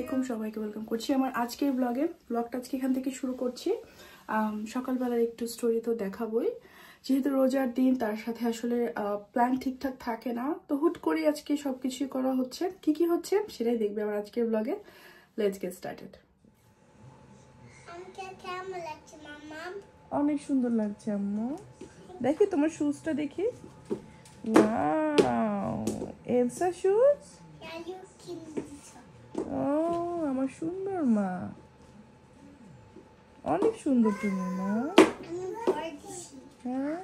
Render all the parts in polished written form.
আলাইকুম সবাইকে ওয়েলকাম করছি আমার আজকের ব্লগে। ব্লগটা আজকে এখান থেকে শুরু করছি। সকালবেলার একটু স্টোরি তো দেখাবই, যেহেতু রোজার দিন তার সাথে আসলে প্ল্যান ঠিকঠাক থাকে না, তো হুট করে আজকে সবকিছু করা হচ্ছে। কি কি হচ্ছে সেটাই দেখবে আমার আজকের ব্লগে। Let's get started. অনেক সুন্দর লাগছে আম্মু, দেখি তোমার শুজটা দেখি। Wow, Elsa shoes. ও আমার সুন্দর মা, অনেক সুন্দর তুমি মা। হ্যাঁ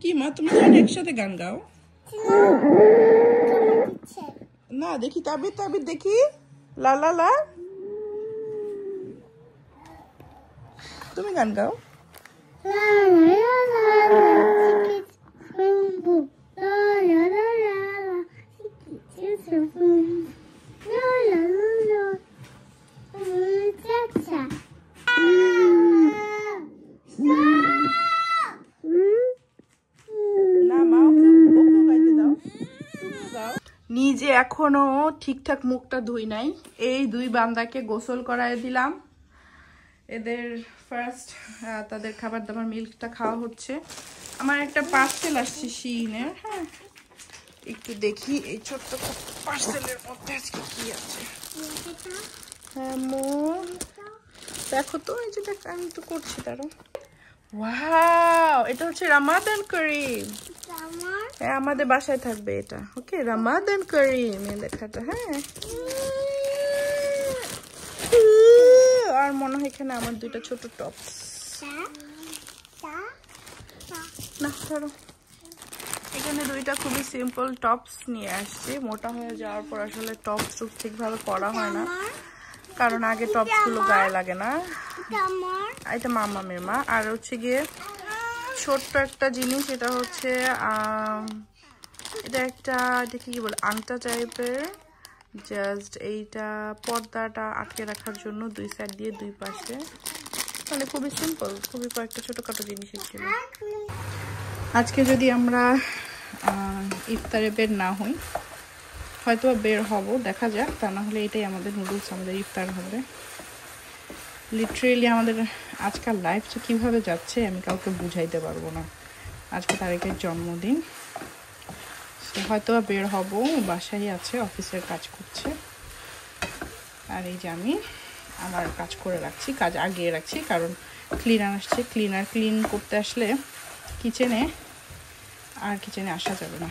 কি মা, তুমি একসাথে গান গাও না? দেখি তাবিদ তাবিদ দেখি। লা লা লা, তুমি গান গাও। নিজে এখনো ঠিকঠাক মুখটা ধুই নাই, এই দুই বান্দাকে গোসল করায় দিলাম। এদের ফার্স্ট তাদের খাবার দাবার মিল্কটা খাওয়া হচ্ছে। আমার একটা পার্সেল আসছে শিনের। হ্যাঁ একটু দেখি এই ছোট্ট পার্সেলের মধ্যে আজকে কি আছে। হ্যাঁ মোর দেখো তো, এই যে দেখ আমি তো করছি তারও। ওয়াও, এটা হচ্ছে রামাদান করিম। হ্যাঁ আমাদের বাসায় থাকবে এটা। ওকে, রামাদান করিম এই লেখাটা। হ্যাঁ আর মনে হয় এখানে আমার দুইটা ছোট টপস। না ধরো, এখানে দুইটা খুবই সিম্পল টপস নিয়ে আসছি। মোটা হয়ে যাওয়ার পর আসলে টপস ঠিকভাবে পরা হয় না, কারণ আগে টপস গুলো গায়ে লাগে না। এটা মামামের মা। আর হচ্ছে গিয়ে ছোট্ট একটা জিনিস, এটা হচ্ছে এটা একটা দেখি কি বলে আংটা টাইপের। জাস্ট এইটা পর্দাটা আটকে রাখার জন্য, দুই সাইড দিয়ে দুই পাশে, মানে খুবই সিম্পল, খুবই কয়েকটা ছোটখাটো জিনিসের ছিল। আজকে যদি আমরা ইফতারে বের না হই, হয়তো বের হব, দেখা যাক। তা না হলে এটাই আমাদের নুডলস, আমাদের ইফতার হবে। লিটারেলি আমাদের আজকাল লাইফটা কীভাবে যাচ্ছে আমি কাউকে বুঝাইতে পারবো না। আজকে তারিখের জন্মদিন, হয়তো বের হব, বাসায় আছে, অফিসের কাজ করছে। আর এই যে আমি আমার কাজ করে রাখছি, কাজ আগিয়ে রাখছি, কারণ ক্লিনার আসছে। ক্লিন করতে আসলে কিচেনে আসা যাবে না।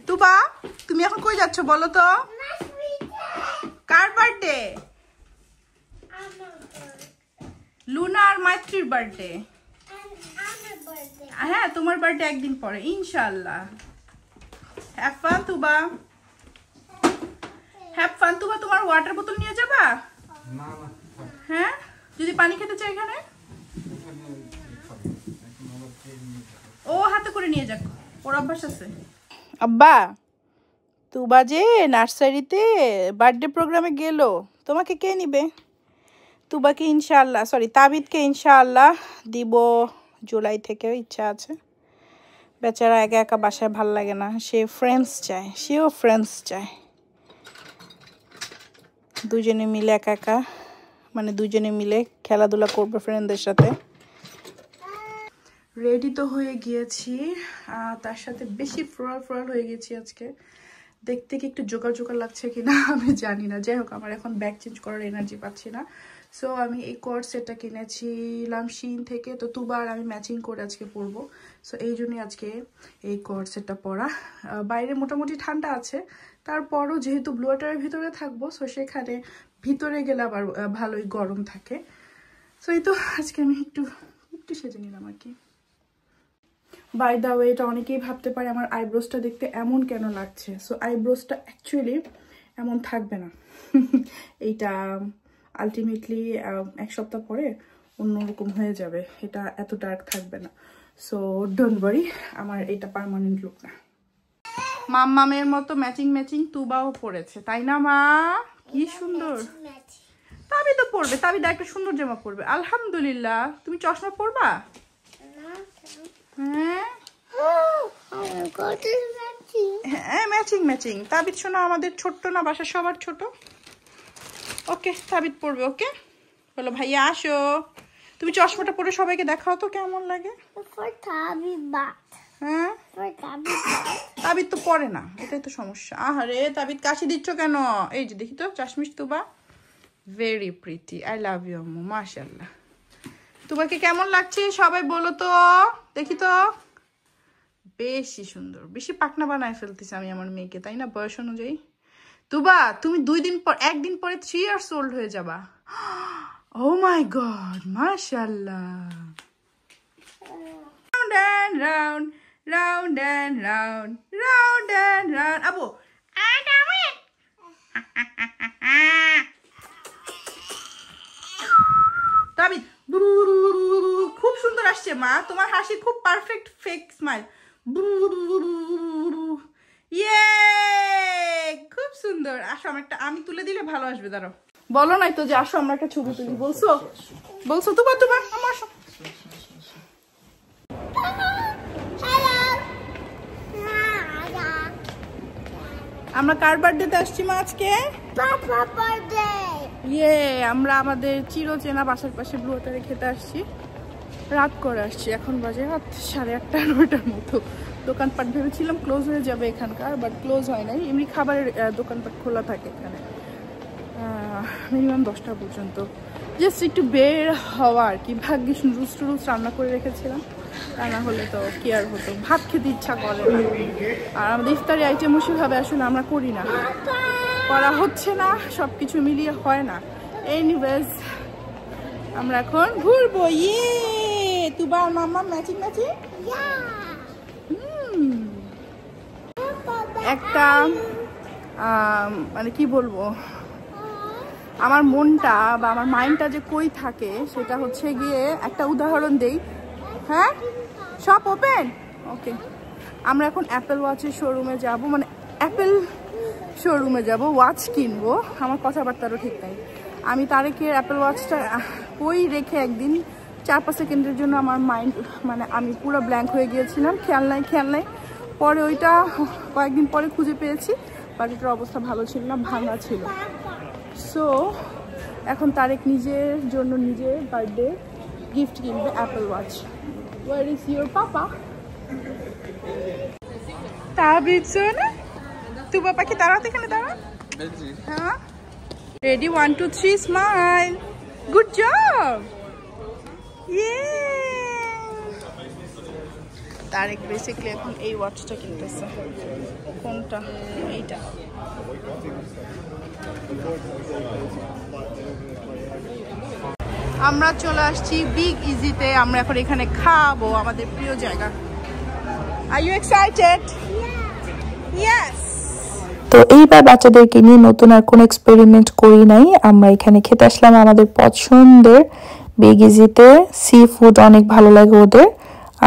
তুবা তুমি এখন কই যাচ্ছ বলো তো? কার বার্থডে? লুনা আর মাইত্রীর বার্থডে। হ্যাঁ তোমার বার্থডে একদিন পরে ইনশাআল্লাহ। Have fun Tuba, have fun Tuba. তোমার ওয়াটার বোতল নিয়ে যাবা? হ্যাঁ যদি পানি খেতে চাই এখানে ও হাতে করে নিয়ে যাক, ওর অভ্যাস আছে। আব্বা তুবা যে নার্সারিতে বার্থডে প্রোগ্রামে গেল, তোমাকে কে নিবে? তুবাকে ইনশাআল্লাহ, সরি তাবিদকে ইনশাআল্লাহ দিব জুলাই থেকে, ইচ্ছা আছে। বেচারা একা একা বাসায় ভাল লাগে না, সে ফ্রেন্ডস চায়, সেও ফ্রেন্ডস চায়। দুজনে মিলে একা একা, মানে দুজনে মিলে খেলাধুলা করবে ফ্রেন্ডদের সাথে। রেডি তো হয়ে গিয়েছি, তার সাথে বেশি ফ্রল হয়ে গেছি আজকে। দেখতে কি একটু জোগাড় লাগছে কিনা আমি জানি না। যাই হোক, আমার এখন ব্যাগ চেঞ্জ করার এনার্জি পাচ্ছি না। সো আমি এই কোট সেটটা কিনেছিলাম শিন থেকে, তো দুবার আমি ম্যাচিং করে আজকে পরবো। সো এই জন্যই আজকে এই কোট সেটটা পরা। বাইরে মোটামুটি ঠান্ডা আছে, তারপরও যেহেতু ব্লু ওয়াটারের ভিতরে থাকবো, সো সেখানে ভিতরে গেলে আবার ভালোই গরম থাকে। সো এই তো আজকে আমি একটু সেজে নিলাম আর কি। বাই দা ওয়ে, এটা অনেকেই ভাবতে পারে আমার আইব্রোসটা দেখতে এমন কেন লাগছে। সো আইব্রোসটা অ্যাকচুয়ালি এমন থাকবে না। এইটা আলটিমেটলি এক সপ্তাহ পরে অন্যরকম হয়ে যাবে, এটা এত ডার্ক থাকবে না। সো ডোন্ট ওয়ারি, আমার এটা পার্মানেন্ট লুক না। মাম্মামের মতো ম্যাচিং তুবাও পড়েছে, তাই না মা? কি সুন্দর। তাবি তো পড়বে, তাবি একটা সুন্দর জামা পরবে আলহামদুলিল্লাহ। তুমি চশমা পরবা? হ্যাঁ হ্যাঁ ম্যাচিং ম্যাচিং। তাবিদ শোনা আমাদের ছোট্ট না, বাসা সবার ছোট। ওকে তাবিদ পড়বে। ওকে বলো ভাইয়া আসো। তুমি চশমাটা পরে সবাইকে দেখাও তো কেমন লাগে। হ্যাঁ তাবিদ তো পরে না, এটাই তো সমস্যা। আহারে তাবিদ কাশি দিচ্ছ কেন? এই যে দেখি তো চাশমিশ Tuba, very pretty, I love you আম্মু, মাশাআল্লাহ। তোমাকে কেমন লাগছে সবাই বলো তো, দেখি তো। বেশি সুন্দর, বেশি পাকনা বানায় ফেলতেছে আমি আমার মেয়েকে, তাই না বয়স অনুযায়ী। তুবা তুমি একদিন পরে 3 years old হয়ে যাবা। ও মাই গড, মাশাআল্লাহ। Round and round, round and round, round and round. Abu Tabid খুব সুন্দর আসছে মা, তোমার হাসি খুব পারফেক্ট ফেক স্মাইল। ইয়ে খুব সুন্দর। আসো আমি তুলে দিলে ভালো আসবে, দাঁড়াও। বলো নাই তো যে আসো আমরা একটা ছবি তুলি, বলছো বলছো তুবা আমার আসো। আমরা কার বার্থডেতে আসছি মা আজকে? ইয়ে আমরা আমাদের চিরচেনা বাসার পাশে ব্লু ওয়াটারে খেতে আসছি। রাত করে আসছি, এখন বাজে রাত 8:30 9টার মতো। দোকানপাট ভেবেছিলাম ক্লোজ হয়ে যাবে এখানকার, বাট ক্লোজ হয় নাই। এমনি খাবারের দোকানপাট খোলা থাকে এখানে মিনিমাম 10টা পর্যন্ত। জাস্ট একটু বের হওয়া আর কি। ভাগ্যিস নুডলস টুডলস রান্না করে রেখেছিলাম, তা না হলে তো কি আর হতো, ভাত খেতে ইচ্ছা করে না। আর আমাদের ইফতারি আইটেম সেভাবে আসলে আমরা করি না, করা হচ্ছে না, সব কিছু মিলিয়ে হয় না। এনিওয়েজ আমরা এখন ঘুরবো। ইয়ে তুবা আর মাম্মা ম্যাচিং ম্যাচিং। একটা মানে কি বলবো, আমার মনটা বা আমার মাইন্ডটা যে কই থাকে সেটা হচ্ছে গিয়ে, একটা উদাহরণ দেই। হ্যাঁ সব ওপেন। ওকে আমরা এখন অ্যাপেল ওয়াচের শোরুমে যাব, মানে অ্যাপেল শোরুমে যাব, ওয়াচ কিনবো। আমার কথাবার্তারও ঠিক নাই। আমি তারেকের অ্যাপেল ওয়াচটা কই রেখে একদিন 4-5 সেকেন্ডের জন্য আমার মাইন্ড, মানে আমি পুরো ব্ল্যাঙ্ক হয়ে গিয়েছিলাম, খেয়াল নাই। পরে ওইটা কয়েকদিন পরে খুঁজে পেয়েছি, বাট এটার অবস্থা ভালো ছিল না, ভাঙা ছিল। সো এখন তারেক নিজের জন্য নিজের বার্থডে গিফট কিনবে Apple watch. Where is your papa? Tabid সোনা তুবা পাখি দাঁড়াতে, এখানে দাঁড়া। হ্যাঁ রেডি 1 2 3 স্মাইল। Good job. ইয়ে তারেক বেসিক্যালি এখন এই ওয়াচটা কিনতেছে। কোনটা? এইটা। আমরা চলে আসছি বিগ ইজিতে। আমরা এখন এখানে খাবো, আমাদের প্রিয় জায়গা। Are you excited? ইয়েস। তো এইবার বাচ্চাদেরকে নিয়ে নতুন আর কোনো এক্সপেরিমেন্ট করি নাই। আমরা এখানে খেতে আসলাম আমাদের পছন্দের বিগ ইজিতে। সি ফুড অনেক ভালো লাগে ওদের।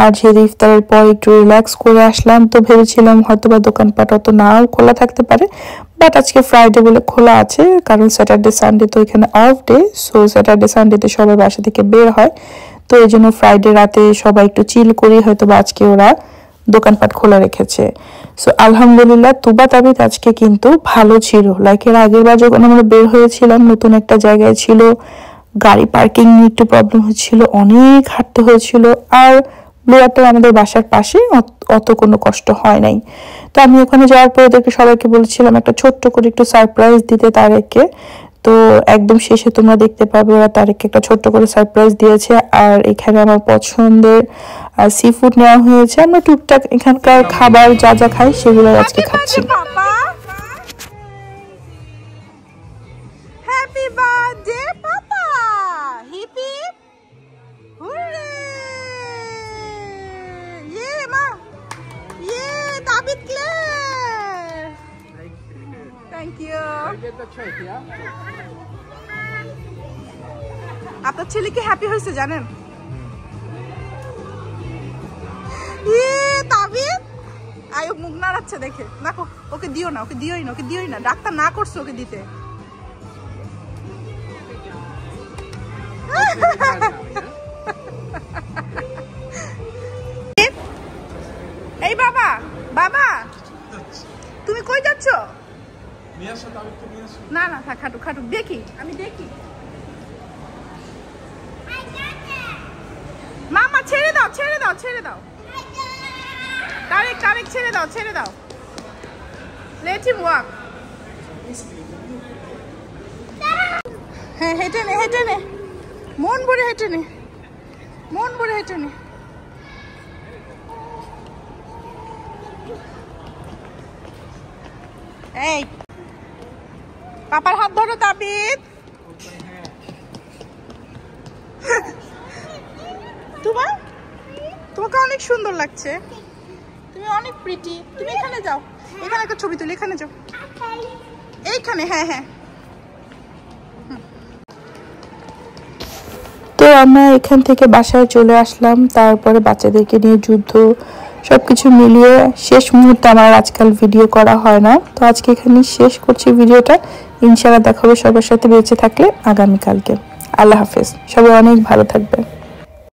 আর যেহেতু ইফতারের পর একটু রিল্যাক্স করে আসলাম, তো ভেবেছিলাম হয়তো বা দোকানপাট অত নাও খোলা থাকতে পারে, বাট আজকে ফ্রাইডে বলে খোলা আছে, কারণ স্যাটারডে সানডে তো এখানে অফ ডে। সো স্যাটারডে সানডেতে সবাই বাসা থেকে বের হয়, তো এই জন্য ফ্রাইডে রাতে সবাই একটু চিল করি, হয়তো বা আজকে ওরা দোকানপাট খোলা রেখেছে। সো আলহামদুলিল্লাহ তুবা তাবিদ আজকে কিন্তু ভালো ছিল। লাইক এর আগের বার যখন আমরা বের হয়েছিলাম, নতুন একটা জায়গায় ছিল, গাড়ি পার্কিং নিয়ে একটু প্রবলেম হচ্ছিল, অনেক হাঁটতে হয়েছিল। আর ব্লু ওয়াটার আমাদের বাসার পাশে, অত কোনো কষ্ট হয় নাই। তো আমি ওখানে যাওয়ার পর ওদেরকে সবাইকে বলেছিলাম একটা ছোট্ট করে একটু সারপ্রাইজ দিতে তারেককে। তো একদম শেষে তোমরা দেখতে পাবে ওরা তারেককে একটা ছোট্ট করে সারপ্রাইজ দিয়েছে। আর এখানে আমার পছন্দের সি ফুড নেওয়া হয়েছে। আমরা টুকটাক এখানকার খাবার যা যা খাই সেগুলো আজকে খাচ্ছি। Happy birthday papa. Hip hip hurray. ইয়ে মা, ইয়ে তাবিদ ক্লেয়ার। Thank you. আপনার ছেলে কি হ্যাপি হয়েছে জানেন? তাবিদ আয়ো মুখ নাড়াচ্ছে দেখে। দেখো ওকে দিও না, ওকে দিওই না, ওকে দিওই না। ডাক্তার না করছে ওকে দিতে। এই বাবা, বাবা খাটুক খাটুক, দেখি আমি দেখি। মামা ছেড়ে দাও ছেড়ে দাও ছেড়ে দাও, তারেক তারেক ছেড়ে দাও ছেড়ে দাও, লেট হিম ওয়াক। হ্যাঁ হেঁটে নে হেঁটে নে, মন ভরে হেঁটে নে, মন ভরে হেঁটে নে। এই পাপার হাত ধরো তাবিদ। তোমাকে অনেক সুন্দর লাগছে, তুমি অনেক প্রিটি। তুমি এখানে যাও, এখানে একটা ছবি তুলি, এখানে যাও, এইখানে। হ্যাঁ হ্যাঁ। তো আমরা এখান থেকে বাসায় চলে আসলাম, তারপরে বাচ্চাদেরকে নিয়ে যুদ্ধ সবকিছু মিলিয়ে শেষ মুহূর্তে আমার আজকাল ভিডিও করা হয় না। তো আজকে এখানে শেষ করছি ভিডিওটা। ইনশাআল্লাহ দেখা হবে সবার সাথে বেঁচে থাকলে আগামীকালকে। আল্লাহ হাফেজ, সবাই অনেক ভালো থাকবে।